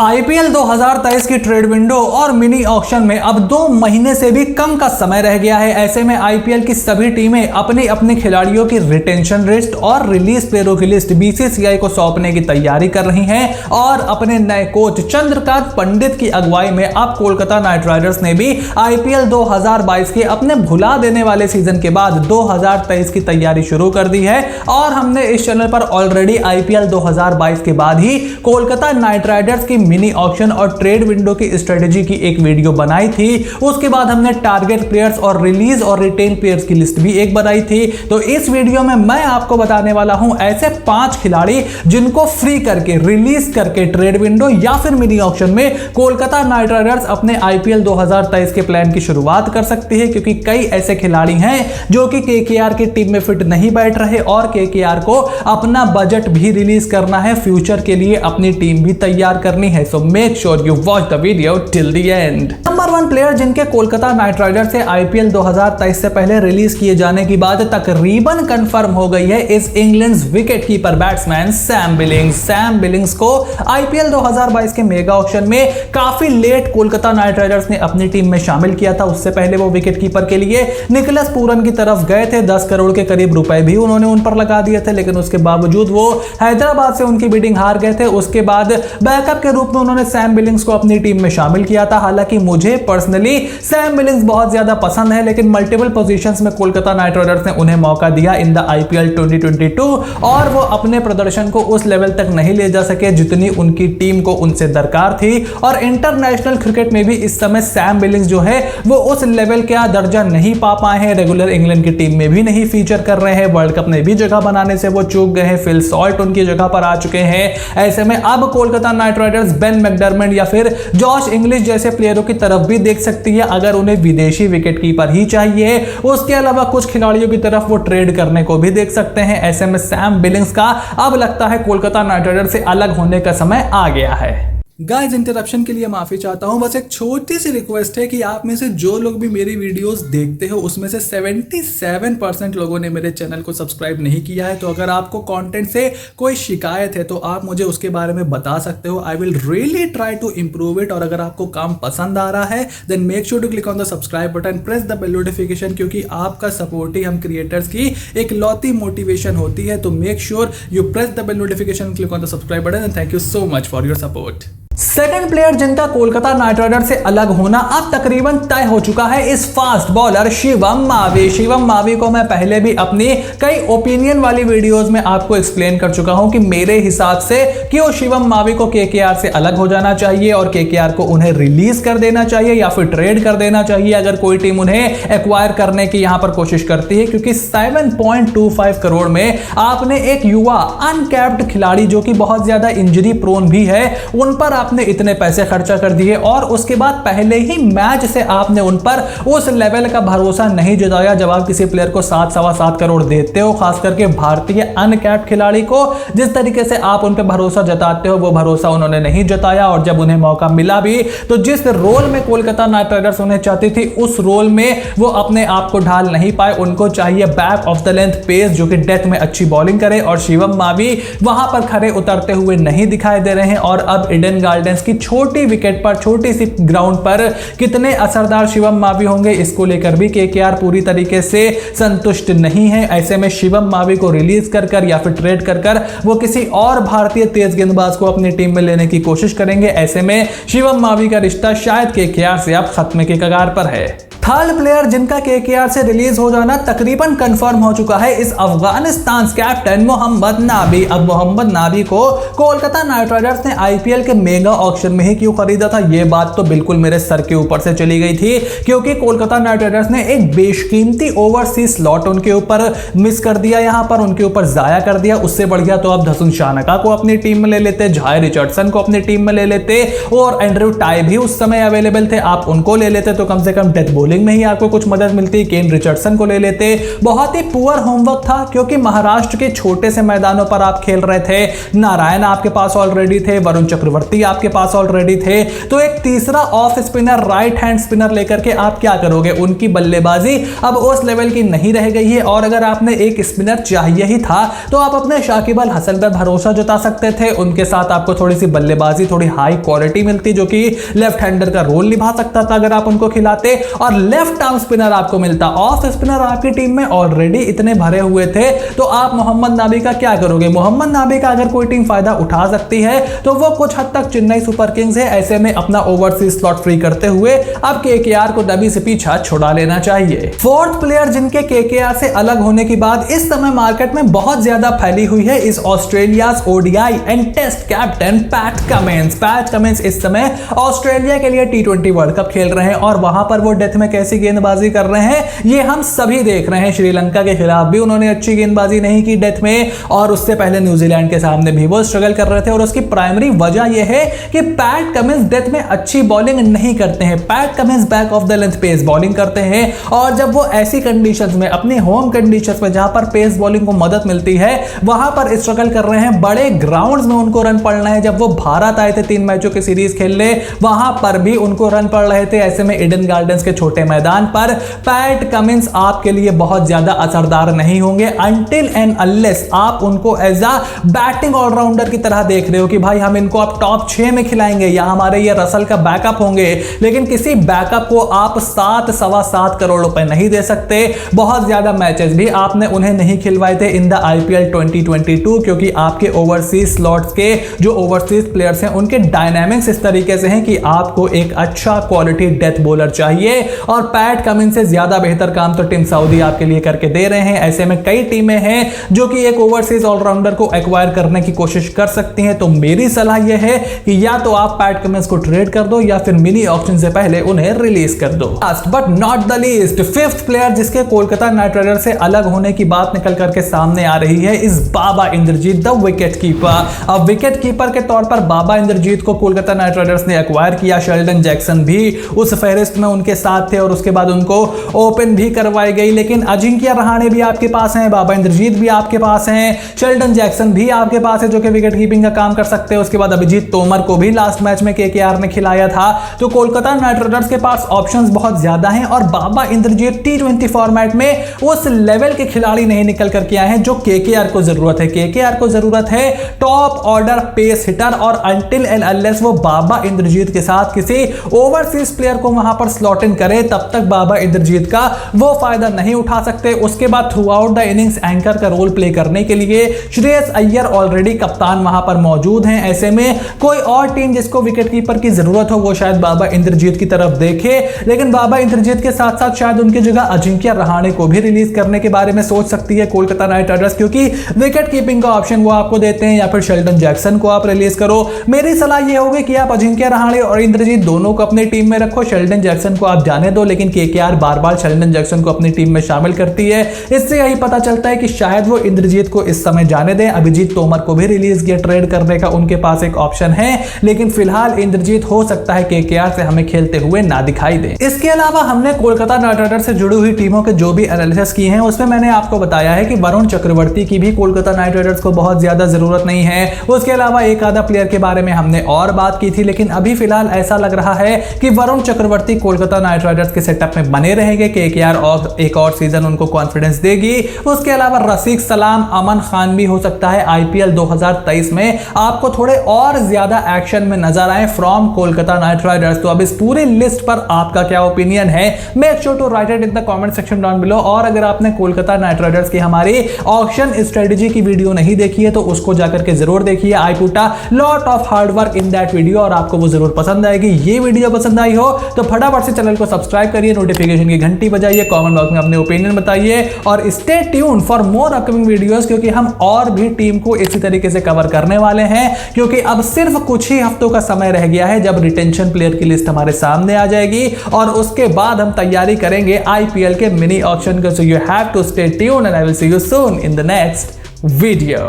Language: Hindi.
आईपीएल 2023 की ट्रेड विंडो और मिनी ऑक्शन में अब 2 महीने से भी कम का समय रह गया है। ऐसे में आईपीएल की सभी टीमें अपने अपने खिलाड़ियों की रिटेंशन लिस्ट और रिलीज प्लेयरों की लिस्ट बीसीसीआई को सौंपने की तैयारी कर रही हैं और अपने नए कोच चंद्रकांत पंडित की अगुवाई में अब कोलकाता नाइट राइडर्स ने भी आईपीएल 2022 के अपने भुला देने वाले सीजन के बाद 2023 की तैयारी शुरू कर दी है। और हमने इस चैनल पर ऑलरेडी आईपीएल 2022 के बाद ही कोलकाता नाइट राइडर्स की मिनी ऑक्शन और ट्रेड विंडो की स्ट्रेटेजी की एक वीडियो बनाई थी। उसके बाद हमने टारगेट प्लेयर्स और रिलीज और रिटेन प्लेयर्स की लिस्ट भी एक बनाई थी। तो इस वीडियो में मैं आपको बताने वाला हूं ऐसे 5 खिलाड़ी जिनको फ्री करके रिलीज करके ट्रेड विंडो या फिर मिनी ऑक्शन में कोलकाता नाइट राइडर्स अपने आईपीएल 2023 के प्लान की शुरुआत कर सकती है, क्योंकि कई ऐसे खिलाड़ी हैं जो कि केकेआर की टीम में फिट नहीं बैठ रहे और केकेआर को अपना बजट भी रिलीज करना है, फ्यूचर के लिए अपनी टीम भी तैयार करनी है। So make sure you watch the video till the end. Number 1 player जिनके कोलकाता नाइट राइडर्स से आईपीएल 2023 से पहले रिलीज किए जाने की बात तकरीबन कंफर्म हो गई है इस England wicket keeper batsman Sam Billings. Sam Billings को आईपीएल 2022 के मेगा ऑक्शन में काफी लेट कोलकाता नाइट राइडर्स ने अपनी टीम में शामिल किया था। उससे पहले वो विकेट कीपर के लिए निकोलस पूरन की तरफ गए थे। 10 करोड़ के करीब रुपए भी उन्होंने उन पर लगा दिए थे, लेकिन उसके बावजूद वो हैदराबाद से उनकी बिडिंग हार गए थे। उसके बाद बैकअप के रूप में उन्होंने सैम बिलिंग्स को अपनी टीम में शामिल किया था। हालांकि मुझे पर्सनली सैम बिलिंग्स बहुत ज्यादा पसंद है, लेकिन मल्टीपल पोजीशंस में कोलकाता नाइट राइडर्स ने उन्हें मौका दिया इन द आईपीएल 2022 और वो अपने प्रदर्शन को उस लेवल तक नहीं ले जा सके जितनी उनकी टीम को उनसे दरकार थी। और इंटरनेशनल क्रिकेट में भी इस समय सैम बिलिंग्स जो है वो उस लेवल का दर्जा नहीं पा पाए हैं। रेगुलर इंग्लैंड की टीम में भी नहीं फीचर कर रहे हैं। वर्ल्ड कप में भी जगह बनाने से वो चूक गए हैं। फिल सॉल्ट उनकी जगह पर आ चुके हैं। ऐसे में अब कोलकाता नाइट राइडर्स बेन मैकडरमट या फिर जॉश इंग्लिश जैसे प्लेयरों की तरफ भी देख सकती है अगर उन्हें विदेशी विकेट कीपर ही चाहिए। उसके अलावा कुछ खिलाड़ियों की तरफ वो ट्रेड करने को भी देख सकते हैं। ऐसे में सैम बिलिंग्स का अब लगता है कोलकाता नाइट राइडर्स से अलग होने का समय आ गया है। गाइस, इंटरप्शन के लिए माफी चाहता हूं। बस एक छोटी सी रिक्वेस्ट है कि आप में से जो लोग भी मेरी वीडियोस देखते हो उसमें से 77% लोगों ने मेरे चैनल को सब्सक्राइब नहीं किया है। तो अगर आपको कंटेंट से कोई शिकायत है तो आप मुझे उसके बारे में बता सकते हो। I will really try to improve it. और अगर आपको काम पसंद आ रहा है then make sure to click on the subscribe button, press the bell notification, क्योंकि आपका सपोर्ट ही हम क्रिएटर्स की एक लौती मोटिवेशन होती है। तो make sure you press the bell notification, click on the subscribe button and thank you so much for your support. Second player जिनका कोलकाता नाइट राइडर्स से अलग होना अब तकरीबन तय हो चुका है इस फास्ट बॉलर शिवम मावी। शिवम मावी को मैं पहले भी अपनी कई ओपिनियन वाली वीडियोस में आपको एक्सप्लेन कर चुका हूं कि मेरे हिसाब से क्यों शिवम मावी को केकेआर से अलग हो जाना चाहिए और केकेआर को उन्हें रिलीज कर देना चाहिए या फिर ट्रेड कर देना चाहिए अगर कोई टीम उन्हें एक्वायर करने की यहां पर कोशिश करती है। क्योंकि 7.25 करोड़ में आपने एक युवा अनकैप्ड खिलाड़ी जो कि बहुत ज्यादा इंजरी प्रोन भी है उन पर आपने इतने पैसे खर्चा कर दिए और उसके बाद पहले ही मैच से आपने उन पर उस लेवल का भरोसा नहीं जताया। जब आप किसी प्लेयर को 7.25 करोड़ देते हो, खास करके भारतीय अनकैप्ड खिलाड़ी को, जिस तरीके से आप उन पर भरोसा जताते हो वो भरोसा उन्होंने नहीं जताया। और जब उन्हें मौका मिला भी तो जिस रोल में कोलकाता नाइट राइडर्स उन्हें चाहती थी उस रोल में वो अपने आप को ढाल नहीं पाए। उनको चाहिए back of the length pace जो कि डेथ में अच्छी बॉलिंग करे, और शिवम मावी वहां पर खड़े उतरते हुए नहीं दिखाई दे रहे हैं। और अब ईडन गार्डन्स की छोटी विकेट पर, छोटी सी ग्राउंड पर कितने असरदार शिवम मावी होंगे इसको लेकर भी केकेआर पूरी तरीके से संतुष्ट नहीं है। ऐसे में शिवम मावी को रिलीज कर या फिर ट्रेड कर वो किसी और भारतीय तेज गेंदबाज को अपनी टीम में लेने की कोशिश करेंगे। ऐसे में शिवम मावी का रिश्ता शायद केकेआर से अब खत्म के कगार पर है। थर्ड प्लेयर जिनका केकेआर से रिलीज हो जाना तकरीबन कंफर्म हो चुका है इस अफगानिस्तान कैप्टन मोहम्मद नाबी। अब मोहम्मद नाबी को कोलकाता नाइट राइडर्स ने आईपीएल के मेगा ऑक्शन में ही क्यों खरीदा था ये बात तो बिल्कुल मेरे सर के ऊपर से चली गई थी, क्योंकि कोलकाता नाइट राइडर्स ने एक बेशकीमती ओवरसीज स्लॉट उनके ऊपर मिस कर दिया, यहां पर उनके ऊपर जाया कर दिया। उससे बढ़िया तो आप धसुन शानका को अपनी टीम में ले लेते, झाय रिचर्डसन को अपनी टीम में ले लेते और एंड्रयू टाई भी उस समय अवेलेबल थे, आप उनको ले लेते तो कम से कम डेथ बॉलिंग बॉलिंग में ही आपको कुछ मदद मिलती, केन रिचर्डसन को ले लेते। बहुत ही पुअर होमवर्क था क्योंकि महाराष्ट्र के छोटे से मैदानों पर आप खेल रहे थे। नारायण आपके पास ऑलरेडी थे, वरुण चक्रवर्ती आपके पास ऑलरेडी थे, तो एक तीसरा off spinner, right hand spinner लेकर के आप क्या करोगे? उनकी बल्लेबाजी अब उस लेवल की नहीं रह गई है। और अगर आपने एक स्पिनर चाहिए ही था तो आप अपने शाकिब अल हसन पर भरोसा जता सकते थे। उनके साथ आपको थोड़ी सी बल्लेबाजी, थोड़ी हाई क्वालिटी मिलती, जो कि लेफ्ट हैंडर का रोल निभा सकता था अगर आप उनको खिलाते, और लेफ्ट आर्म स्पिनर आपको मिलता। ऑफ स्पिनर आपकी टीम में ऑलरेडी इतने भरे हुए थे, तो आप मोहम्मद नबी का क्या करोगे? मोहम्मद नबी का अगर कोई टीम फायदा उठा सकती है तो वो कुछ हद तक चेन्नई सुपर किंग्स है। ऐसे में अपना ओवरसीज स्लॉट फ्री करते हुए अब केकेआर को नबी से पीछा छुड़ा लेना चाहिए। फोर्थ प्लेयर जिनके केकेआर से अलग होने की बात इस समय मार्केट में बहुत ज्यादा फैली हुई है, इस Australia's ODI and test captain Pat Cummins. Pat Cummins इस समय ऑस्ट्रेलिया के लिए टी20 वर्ल्ड कप खेल रहे हैं और वहां पर वो डेथ में कैसी गेंदबाजी कर रहे हैं ये हम सभी देख रहे हैं। श्रीलंका के खिलाफ भी उन्होंने अच्छी गेंदबाजी नहीं की डेथ में, और उससे पहले न्यूजीलैंड के सामने भी वो स्ट्रगल कर रहे थे। और उसकी प्राइमरी वजह यह है कि पैट कमिंस डेथ में अच्छी बॉलिंग नहीं करते हैं। Pat Cummins back of the length pace bowling करते हैं, और जब वो ऐसी कंडीशंस में, अपनी होम कंडीशंस में जहां पर पेस बॉलिंग को मदद मिलती है, वहां पर स्ट्रगल कर रहे हैं। बड़े ग्राउंड्स में उनको रन पड़ना है। जब वो भारत आए थे 3 मैचों की सीरीज खेलने, वहां पर भी उनको रन पड़ रहे थे। ऐसे में ईडन गार्डन्स के छोटे मैदान पर पैट कमिंस आपके लिए बहुत ज्यादा असरदार नहीं होंगे अनटिल एंड अनलेस आप उनको एज अ बैटिंग ऑलराउंडर की तरह देख रहे हो कि भाई हम इनको अब टॉप 6 में खिलाएंगे या हमारे ये रसल का बैकअप होंगे। लेकिन किसी बैकअप को आप 7-7.25 करोड़ रुपए नहीं दे सकते। बहुत ज्यादा मैचेस भी आपने उन्हें नहीं खिलवाए थे इन द IPL 2022 क्योंकि आपके ओवरसीज स्लॉट्स के जो ओवरसीज प्लेयर्स हैं उनके डायनामिक्स इस तरीके से हैं कि आपको एक अच्छा क्वालिटी डेथ बॉलर चाहिए, और पैट कमिंस से ज्यादा बेहतर काम तो टीम सऊदी आपके लिए करके दे रहे हैं। ऐसे में कई टीमें हैं जो कि एक ओवरसीज ऑलराउंडर को एक्वायर करने की कोशिश कर सकती हैं। तो मेरी सलाह यह है कि या तो आप पैट कमिंस को ट्रेड कर दो या फिर मिनी ऑक्शन से पहले उन्हें रिलीज कर दो। Last but not the least, fifth player जिसके कोलकाता नाइट राइडर्स से अलग होने की बात निकल करके सामने आ रही है इस बाबा इंद्रजीत, द विकेट कीपर। अब विकेट कीपर के तौर पर बाबा इंद्रजीत को कोलकाता नाइट राइडर्स ने एक्वायर किया। शेल्डन जैक्सन भी उस फहरिस्त में उनके साथ थे और उसके बाद उनको ओपन भी करवाई गई। लेकिन अजिंक्य रहाणे भी आपके पास हैं, बाबा इंद्रजीत भी आपके पास हैं, शेल्डन जैक्सन भी आपके पास है जो कि विकेट कीपिंग का काम कर सकते हैं। उसके बाद अभिजीत तोमर को भी लास्ट मैच में केकेआर ने खिलाया था। तो कोलकाता नाइट राइडर्स के पास ऑप्शंस बहुत ज्यादा हैं और बाबा इंद्रजीत टी20 फॉर्मेट में उस लेवल के खिलाड़ी नहीं निकल करके आए हैं जो केकेआर को जरूरत है। केकेआर को जरूरत है टॉप ऑर्डर पेस हिटर, और अंटिल एंड अनलेस वो बाबा इंद्रजीत के साथ किसी ओवरसीज प्लेयर को वहां पर स्लॉट इन करे तब तक बाबा इंद्रजीत का वो फायदा नहीं उठा सकते। उसके बाद through out the innings anchor का रोल प्ले करने के लिए श्रेयस अय्यर ऑलरेडी कप्तान वहां पर मौजूद हैं। ऐसे में कोई और टीम जिसको विकेट कीपर की जरूरत हो वो शायद बाबा इंद्रजीत की तरफ देखे, लेकिन बाबा इंद्रजीत के साथ साथ शायद उनकी जगह अजिंक्य रहाणे को भी रिलीज करने के बारे में सोच सकती है कोलकाता नाइट राइडर्स, क्योंकि विकेट कीपिंग का ऑप्शन वो आपको देते हैं। या फिर शेल्डन जैक्सन को आप रिलीज करो। मेरी सलाह ये होगी कि आप अजिंक्य रहाणे और इंद्रजीत दोनों को अपनी टीम में रखो, शेल्डन जैक्सन को आप जाने दो। लेकिन केकेआर बार बार शेल्डन जैक्सन को अपनी टीम में शामिल करती है, इससे यही पता चलता है कि शायद वो इंद्रजीत को इस समय जाने दें। अभिजीत तोमर को भी रिलीज किया, ट्रेड करने का उनके पास एक ऑप्शन है, लेकिन फिलहाल इंद्रजीत हो सकता है केकेआर से हमें खेलते हुए ना दिखाई दे। इसके अलावा हमने कोलकाता नाइट राइडर्स से जुड़ी हुई टीमों के जो भी एनालिसिस किए हैं उसमें मैंने आपको बताया है कि वरुण चक्रवर्ती की भी कोलकाता नाइट राइडर्स को बहुत ज्यादा जरूरत नहीं है। उसके अलावा एक आधा प्लेयर के बारे में हमने और बात की थी, लेकिन अभी फिलहाल ऐसा लग रहा है कि वरुण चक्रवर्ती कोलकाता नाइट राइडर्स के सेटअप में बने रहेंगे। केकेआर और एक और सीजन उनको कॉन्फिडेंस देगी। उसके अलावा रशीक सलाम, अमन खान भी हो सकता है IPL 2023 में आपको थोड़े और ज्यादा एक्शन में नजर आए फ्रॉम कोलकाता नाइट राइडर्स। तो अब इस पूरी लिस्ट पर आपका क्या ओपिनियन है? Make sure to write it in the comment section down below. और अगर आपने कोलकाता नाइट राइडर्स की हमारी ऑक्शन स्ट्रेटजी की वीडियो नहीं देखी है तो उसको जाकर के जरूर देखिए। I put a lot of hard work in that video और आपको वो जरूर पसंद आएगी। ये वीडियो पसंद आई हो तो फटाफट से चैनल को सब्सक्राइब करिए, नोटिफिकेशन की घंटी बजाइए, कमेंट बॉक्स में अपने ओपिनियन बताइए और stay tune for more upcoming videos, क्योंकि हम और भी टीम को इसी तरीके से कवर करने वाले हैं। क्योंकि अब सिर्फ कुछ ही हफ्तों का समय रह गया है जब रिटेंशन प्लेयर की लिस्ट हमारे सामने आ जाएगी और उसके बाद हम तैयारी करेंगे IPL के मिनी ऑक्शन का। So you have to stay tune and I will see you soon in the next video।